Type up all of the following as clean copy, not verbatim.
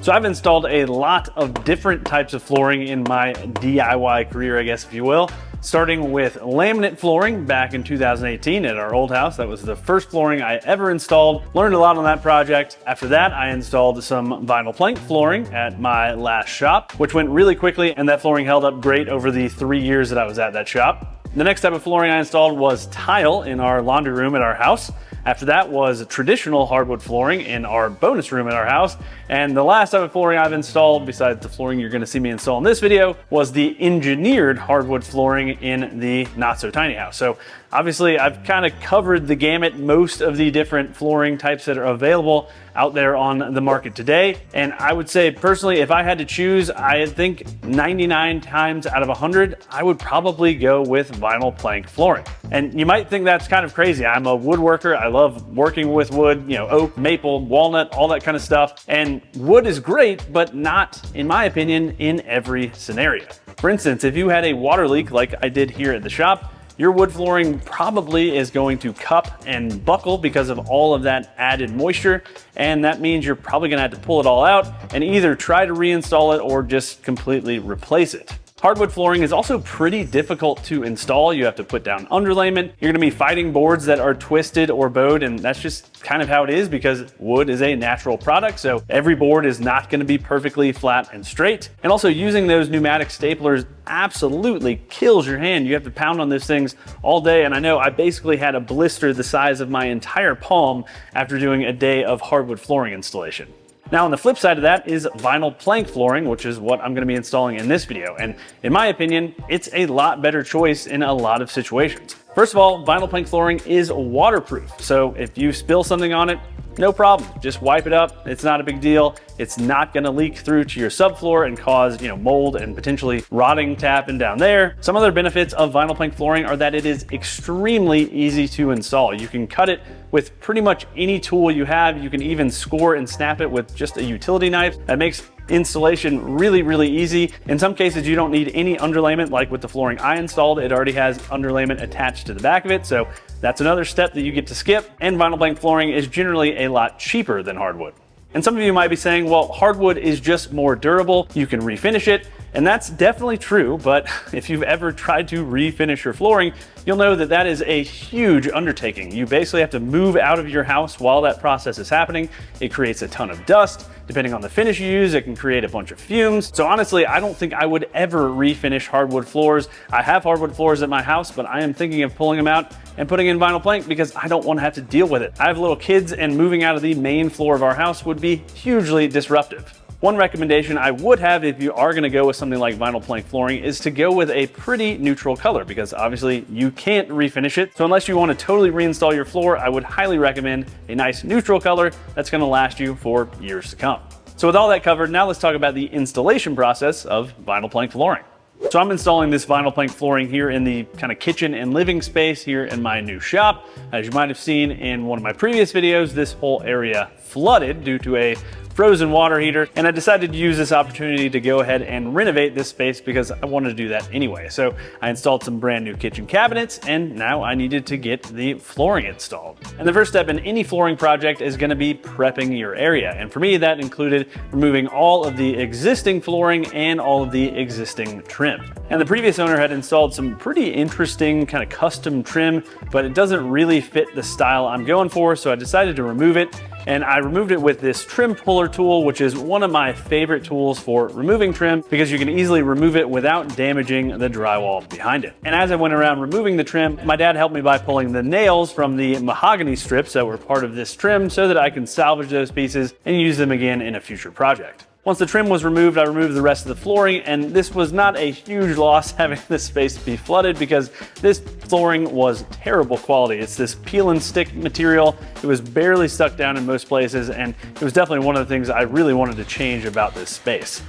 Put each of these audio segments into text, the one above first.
So I've installed a lot of different types of flooring in my DIY career, I guess, if you will. Starting with laminate flooring back in 2018 at our old house. That was the first flooring I ever installed. Learned a lot on that project. After that, I installed some vinyl plank flooring at my last shop, which went really quickly, and that flooring held up great over the 3 years that I was at that shop. The next type of flooring I installed was tile in our laundry room at our house. After that was traditional hardwood flooring in our bonus room at our house. And the last type of flooring I've installed, besides the flooring you're gonna see me install in this video, was the engineered hardwood flooring in the not so tiny house. So obviously I've kind of covered the gamut, most of the different flooring types that are available out there on the market today. And I would say personally, if I had to choose, I think 99 times out of 100, I would probably go with vinyl plank flooring. And you might think that's kind of crazy. I'm a woodworker. I love working with wood, you know, oak, maple, walnut, all that kind of stuff. And wood is great, but not, in my opinion, in every scenario. For instance, if you had a water leak like I did here at the shop, your wood flooring probably is going to cup and buckle because of all of that added moisture. And that means you're probably gonna have to pull it all out and either try to reinstall it or just completely replace it. Hardwood flooring is also pretty difficult to install. You have to put down underlayment. You're gonna be fighting boards that are twisted or bowed, and that's just kind of how it is because wood is a natural product, so every board is not gonna be perfectly flat and straight. And also using those pneumatic staplers absolutely kills your hand. You have to pound on those things all day, and I know I basically had a blister the size of my entire palm after doing a day of hardwood flooring installation. Now on the flip side of that is vinyl plank flooring, which is what I'm gonna be installing in this video. And in my opinion, it's a lot better choice in a lot of situations. First of all, vinyl plank flooring is waterproof. So if you spill something on it, no problem, just wipe it up. It's not a big deal. It's not gonna leak through to your subfloor and cause, mold and potentially rotting to happen down there. Some other benefits of vinyl plank flooring are that it is extremely easy to install. You can cut it with pretty much any tool you have. You can even score and snap it with just a utility knife. That makes installation really, really easy. In some cases, you don't need any underlayment, like with the flooring I installed. It already has underlayment attached to the back of it, so that's another step that you get to skip. And vinyl plank flooring is generally a lot cheaper than hardwood. And some of you might be saying, well, hardwood is just more durable. You can refinish it. And that's definitely true, but if you've ever tried to refinish your flooring, you'll know that that is a huge undertaking. You basically have to move out of your house while that process is happening. It creates a ton of dust. Depending on the finish you use, it can create a bunch of fumes. So honestly, I don't think I would ever refinish hardwood floors. I have hardwood floors at my house, but I am thinking of pulling them out and putting in vinyl plank because I don't want to have to deal with it. I have little kids, and moving out of the main floor of our house would be hugely disruptive. One recommendation I would have if you are gonna go with something like vinyl plank flooring is to go with a pretty neutral color because obviously you can't refinish it. So unless you wanna totally reinstall your floor, I would highly recommend a nice neutral color that's gonna last you for years to come. So with all that covered, now let's talk about the installation process of vinyl plank flooring. So I'm installing this vinyl plank flooring here in the kind of kitchen and living space here in my new shop. As you might have seen in one of my previous videos, this whole area flooded due to a frozen water heater, and I decided to use this opportunity to go ahead and renovate this space because I wanted to do that anyway. So I installed some brand new kitchen cabinets, and now I needed to get the flooring installed. And the first step in any flooring project is gonna be prepping your area. And for me, that included removing all of the existing flooring and all of the existing trim. And the previous owner had installed some pretty interesting kind of custom trim, but it doesn't really fit the style I'm going for, so I decided to remove it. And I removed it with this trim puller tool, which is one of my favorite tools for removing trim because you can easily remove it without damaging the drywall behind it. And as I went around removing the trim, my dad helped me by pulling the nails from the mahogany strips that were part of this trim so that I can salvage those pieces and use them again in a future project. Once the trim was removed, I removed the rest of the flooring, and this was not a huge loss having this space be flooded because this flooring was terrible quality. It's this peel and stick material. It was barely stuck down in most places, and it was definitely one of the things I really wanted to change about this space.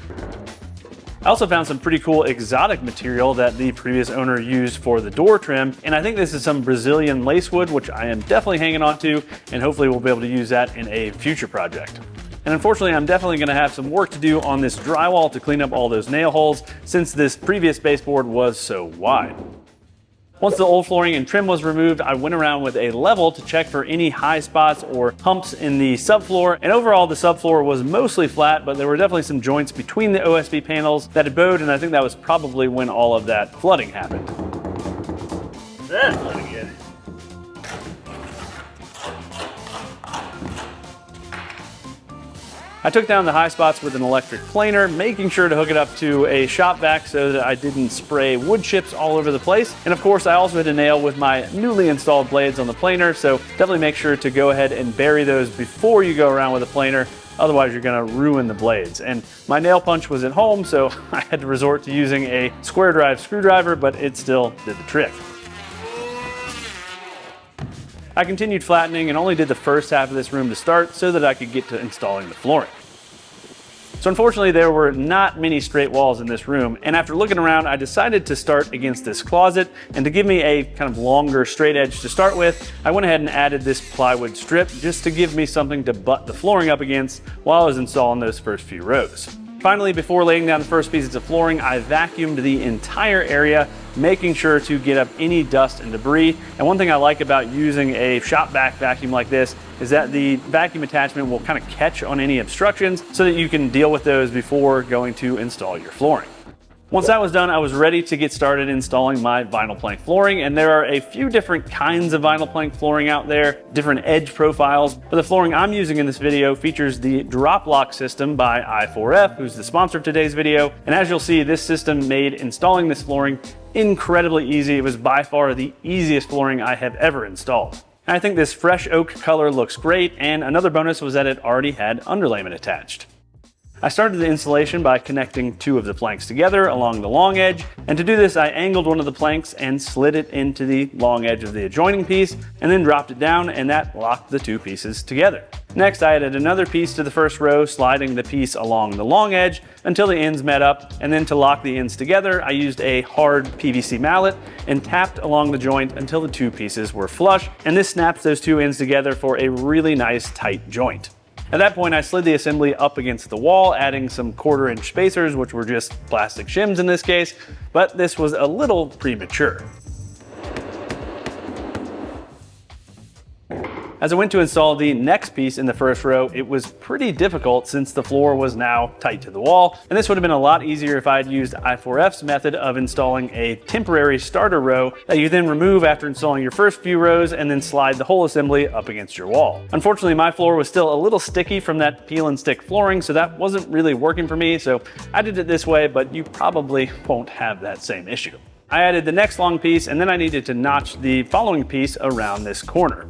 I also found some pretty cool exotic material that the previous owner used for the door trim, and I think this is some Brazilian lacewood, which I am definitely hanging on to, and hopefully we'll be able to use that in a future project. And unfortunately, I'm definitely gonna have some work to do on this drywall to clean up all those nail holes since this previous baseboard was so wide. Once the old flooring and trim was removed, I went around with a level to check for any high spots or humps in the subfloor. And overall, the subfloor was mostly flat, but there were definitely some joints between the OSB panels that had bowed, and I think that was probably when all of that flooding happened. That's looking good. I took down the high spots with an electric planer, making sure to hook it up to a shop vac so that I didn't spray wood chips all over the place. And of course, I also hit a nail with my newly installed blades on the planer, so definitely make sure to go ahead and bury those before you go around with a planer. Otherwise, you're gonna ruin the blades. And my nail punch was at home, so I had to resort to using a square drive screwdriver, but it still did the trick. I continued flattening and only did the first half of this room to start so that I could get to installing the flooring. So unfortunately, there were not many straight walls in this room, and after looking around, I decided to start against this closet, and to give me a kind of longer straight edge to start with, I went ahead and added this plywood strip just to give me something to butt the flooring up against while I was installing those first few rows. Finally, before laying down the first pieces of flooring, I vacuumed the entire area, making sure to get up any dust and debris. And one thing I like about using a shop vac vacuum like this is that the vacuum attachment will kind of catch on any obstructions so that you can deal with those before going to install your flooring. Once that was done, I was ready to get started installing my vinyl plank flooring, and there are a few different kinds of vinyl plank flooring out there, different edge profiles, but the flooring I'm using in this video features the drop lock system by I4F, who's the sponsor of today's video. And as you'll see, this system made installing this flooring incredibly easy. It was by far the easiest flooring I have ever installed. And I think this fresh oak color looks great, and another bonus was that it already had underlayment attached. I started the installation by connecting two of the planks together along the long edge, and to do this I angled one of the planks and slid it into the long edge of the adjoining piece and then dropped it down, and that locked the two pieces together. Next, I added another piece to the first row, sliding the piece along the long edge until the ends met up, and then to lock the ends together I used a hard PVC mallet and tapped along the joint until the two pieces were flush, and this snaps those two ends together for a really nice tight joint. At that point, I slid the assembly up against the wall, adding some 1/4-inch spacers, which were just plastic shims in this case, but this was a little premature. As I went to install the next piece in the first row, it was pretty difficult since the floor was now tight to the wall, and this would have been a lot easier if I had used I4F's method of installing a temporary starter row that you then remove after installing your first few rows and then slide the whole assembly up against your wall. Unfortunately, my floor was still a little sticky from that peel and stick flooring, so that wasn't really working for me, so I did it this way, but you probably won't have that same issue. I added the next long piece, and then I needed to notch the following piece around this corner.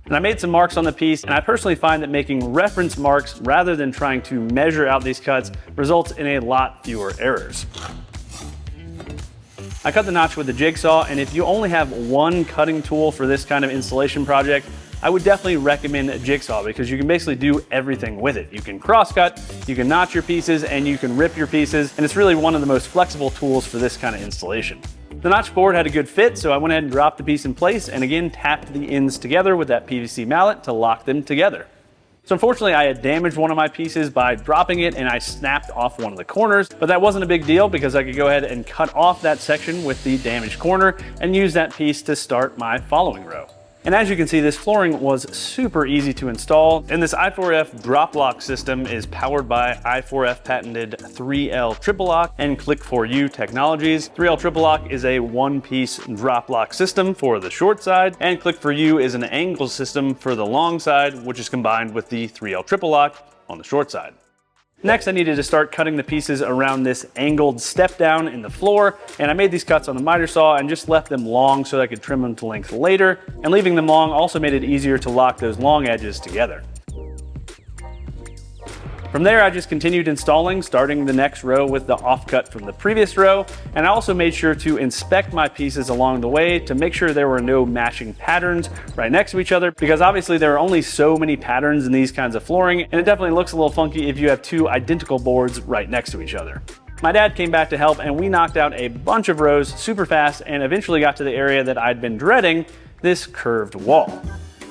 And I made some marks on the piece, and I personally find that making reference marks rather than trying to measure out these cuts results in a lot fewer errors. I cut the notch with the jigsaw, and if you only have one cutting tool for this kind of installation project, I would definitely recommend a jigsaw because you can basically do everything with it. You can cross cut, you can notch your pieces, and you can rip your pieces, and it's really one of the most flexible tools for this kind of installation. The notch board had a good fit, so I went ahead and dropped the piece in place and again tapped the ends together with that PVC mallet to lock them together. So unfortunately, I had damaged one of my pieces by dropping it, and I snapped off one of the corners, but that wasn't a big deal because I could go ahead and cut off that section with the damaged corner and use that piece to start my following row. And as you can see, this flooring was super easy to install, and this I4F drop lock system is powered by I4F patented 3L triple lock and Click4U technologies. 3L triple lock is a one-piece drop lock system for the short side, and Click4U is an angle system for the long side, which is combined with the 3L triple lock on the short side. Next, I needed to start cutting the pieces around this angled step down in the floor, and I made these cuts on the miter saw and just left them long so that I could trim them to length later, and leaving them long also made it easier to lock those long edges together. From there, I just continued installing, starting the next row with the offcut from the previous row, and I also made sure to inspect my pieces along the way to make sure there were no matching patterns right next to each other, because obviously there are only so many patterns in these kinds of flooring, and it definitely looks a little funky if you have two identical boards right next to each other. My dad came back to help, and we knocked out a bunch of rows super fast and eventually got to the area that I'd been dreading, this curved wall.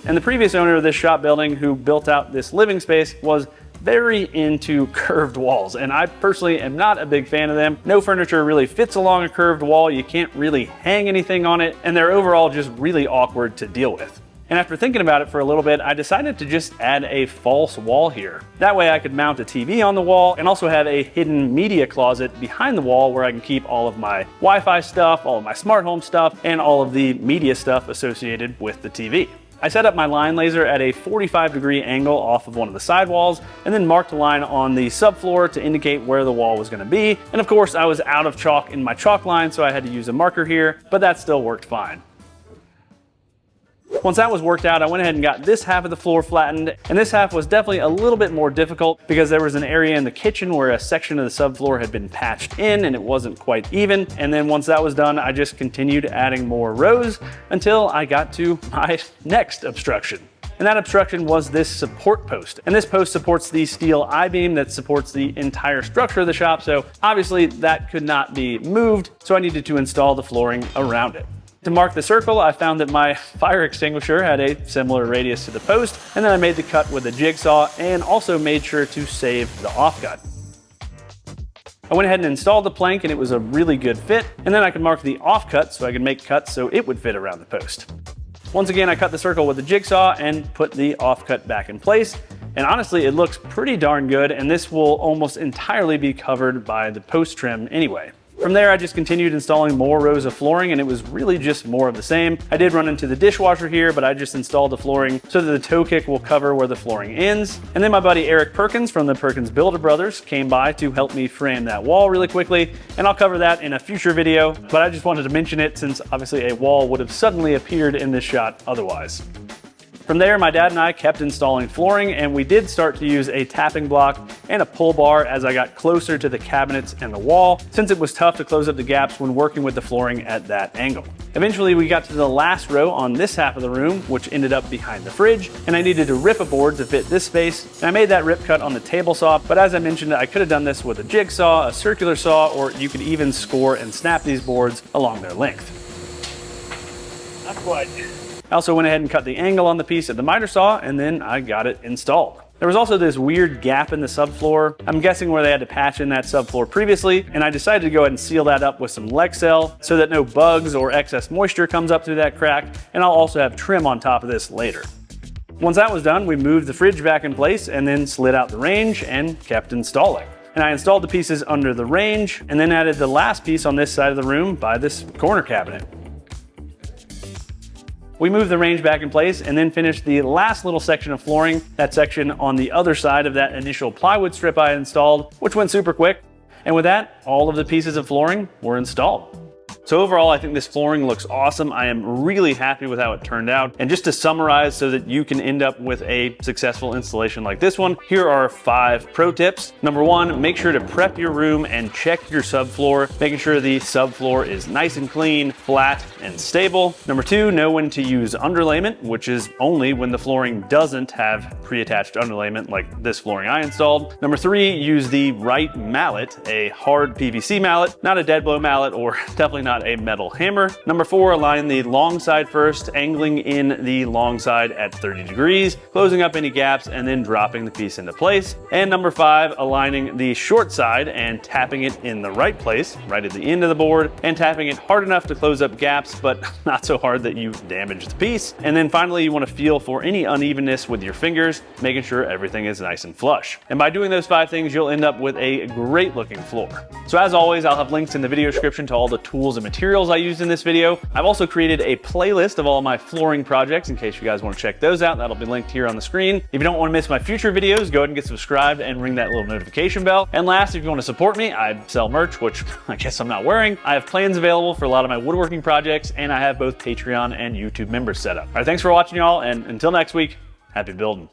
And the previous owner of this shop building who built out this living space was very into curved walls, and I personally am not a big fan of them. No furniture really fits along a curved wall, you can't really hang anything on it, and they're overall just really awkward to deal with. And after thinking about it for a little bit, I decided to just add a false wall here. That way I could mount a TV on the wall and also have a hidden media closet behind the wall where I can keep all of my Wi-Fi stuff, all of my smart home stuff, and all of the media stuff associated with the TV. I set up my line laser at a 45-degree angle off of one of the side walls and then marked a line on the subfloor to indicate where the wall was going to be. And of course I was out of chalk in my chalk line, so I had to use a marker here, but that still worked fine. Once that was worked out, I went ahead and got this half of the floor flattened, and this half was definitely a little bit more difficult because there was an area in the kitchen where a section of the subfloor had been patched in and it wasn't quite even. And then once that was done, I just continued adding more rows until I got to my next obstruction. And that obstruction was this support post. And this post supports the steel I-beam that supports the entire structure of the shop, so obviously that could not be moved, so I needed to install the flooring around it. To mark the circle, I found that my fire extinguisher had a similar radius to the post, and then I made the cut with a jigsaw and also made sure to save the offcut. I went ahead and installed the plank and it was a really good fit, and then I could mark the offcut so I could make cuts so it would fit around the post. Once again, I cut the circle with the jigsaw and put the offcut back in place, and honestly it looks pretty darn good, and this will almost entirely be covered by the post trim anyway. From there, I just continued installing more rows of flooring, and it was really just more of the same. I did run into the dishwasher here, but I just installed the flooring so that the toe kick will cover where the flooring ends. And then my buddy Eric Perkins from the Perkins Builder Brothers came by to help me frame that wall really quickly, and I'll cover that in a future video, but I just wanted to mention it since obviously a wall would have suddenly appeared in this shot otherwise. From there, my dad and I kept installing flooring, and we did start to use a tapping block and a pull bar as I got closer to the cabinets and the wall, since it was tough to close up the gaps when working with the flooring at that angle. Eventually, we got to the last row on this half of the room, which ended up behind the fridge, and I needed to rip a board to fit this space, and I made that rip cut on the table saw, but as I mentioned, I could have done this with a jigsaw, a circular saw, or you could even score and snap these boards along their length. Not quite. I also went ahead and cut the angle on the piece at the miter saw, and then I got it installed. There was also this weird gap in the subfloor. I'm guessing where they had to patch in that subfloor previously, and I decided to go ahead and seal that up with some Lexel so that no bugs or excess moisture comes up through that crack, and I'll also have trim on top of this later. Once that was done, we moved the fridge back in place and then slid out the range and kept installing. And I installed the pieces under the range and then added the last piece on this side of the room by this corner cabinet. We moved the range back in place and then finished the last little section of flooring, that section on the other side of that initial plywood strip I installed, which went super quick. And with that, all of the pieces of flooring were installed. So overall, I think this flooring looks awesome. I am really happy with how it turned out. And just to summarize so that you can end up with a successful installation like this one, here are 5 pro tips. Number 1, make sure to prep your room and check your subfloor, making sure the subfloor is nice and clean, flat, and stable. Number 2, know when to use underlayment, which is only when the flooring doesn't have pre-attached underlayment like this flooring I installed. Number 3, use the right mallet, a hard PVC mallet, not a dead blow mallet, or definitely not a metal hammer. Number 4, align the long side first, angling in the long side at 30 degrees, closing up any gaps, and then dropping the piece into place. And number 5, aligning the short side and tapping it in the right place, right at the end of the board, and tapping it hard enough to close up gaps, but not so hard that you damage the piece. And then finally, you want to feel for any unevenness with your fingers, making sure everything is nice and flush. And by doing those 5 things, you'll end up with a great looking floor. So as always, I'll have links in the video description to all the tools and materials I used in this video. I've also created a playlist of all my flooring projects in case you guys want to check those out. That'll be linked here on the screen. If you don't want to miss my future videos, go ahead and get subscribed and ring that little notification bell. And last, if you want to support me, I sell merch, which I guess I'm not wearing. I have plans available for a lot of my woodworking projects, and I have both Patreon and YouTube members set up. All right, thanks for watching, y'all, and until next week, happy building.